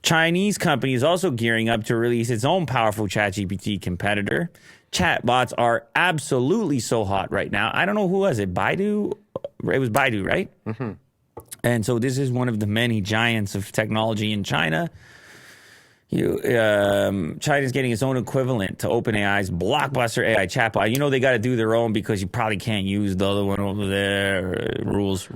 Chinese company is also gearing up to release its own powerful ChatGPT competitor. Chatbots are absolutely so hot right now. I don't know who was it. Baidu? It was Baidu, right? Mm-hmm. And so this is one of the many giants of technology in China. China's getting its own equivalent to OpenAI's blockbuster AI chatbot. You know they got to do their own because you probably can't use the other one over there. Rules.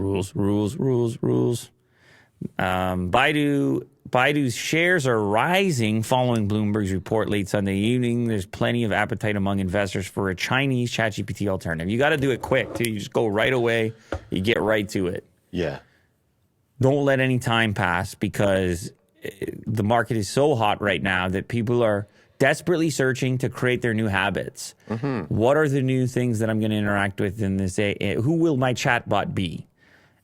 Baidu's shares are rising following Bloomberg's report late Sunday evening. There's plenty of appetite among investors for a Chinese ChatGPT alternative. You got to do it quick, too. You just go right away. You get right to it. Yeah. Don't let any time pass because the market is so hot right now that people are desperately searching to create their new habits. Mm-hmm. What are the new things that I'm going to interact with in this? Who will my chatbot be?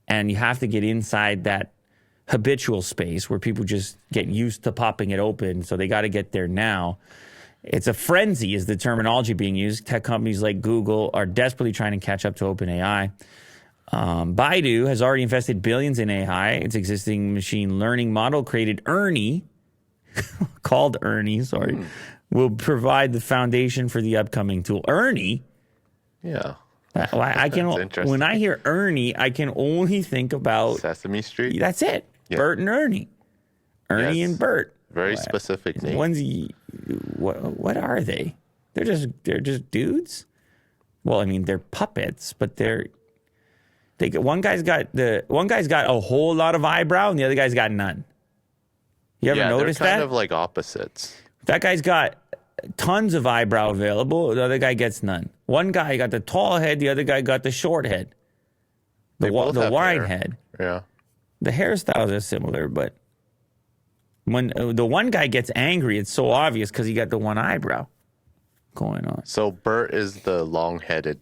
And you have to get inside that habitual space where people just get used to popping it open. So they got to get there now. It's a frenzy is the terminology being used. Tech companies like Google are desperately trying to catch up to OpenAI. Baidu has already invested billions in AI. Its existing machine learning model created Ernie, called Ernie, will provide the foundation for the upcoming tool. Ernie? Yeah. When I hear Ernie, I can only think about Sesame Street. That's it. Yeah. Bert and Ernie. Ernie and Bert. Very specific name. What are they? They're just dudes? Well, I mean, they're puppets, but one guy's got a whole lot of eyebrow and the other guy's got none. You ever noticed that? They're kind of like opposites. That guy's got tons of eyebrow available. The other guy gets none. One guy got the tall head. The other guy got the short head. The wide head. Yeah. The hairstyles are similar, but when the one guy gets angry, it's so obvious because he got the one eyebrow going on. So Bert is the long-headed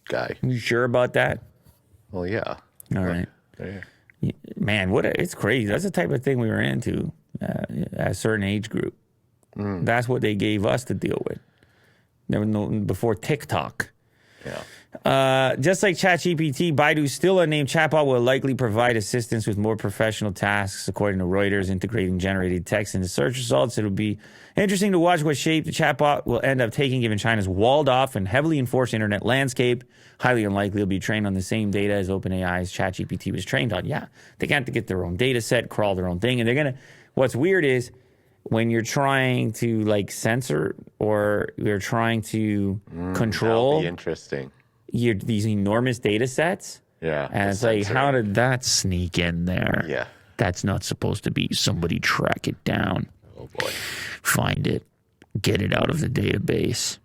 guy. You sure about that? Well, yeah. All right. Yeah. Man, it's crazy. That's the type of thing we were into at a certain age group. That's what they gave us to deal with. There was no before TikTok. Yeah. Just like ChatGPT, Baidu's still unnamed chatbot will likely provide assistance with more professional tasks, according to Reuters, integrating generated text into search results. It'll be interesting to watch what shape the chatbot will end up taking, given China's walled-off and heavily enforced internet landscape. Highly unlikely it'll be trained on the same data as OpenAI's ChatGPT was trained on. Yeah, they got to get their own data set, crawl their own thing, and they're gonna. What's weird is when you're trying to censor or you're trying to control. That'll be interesting. These enormous data sets. Yeah. And it's like, how did that sneak in there? Yeah. That's not supposed to be. Somebody track it down. Oh, boy. Find it. Get it out of the database.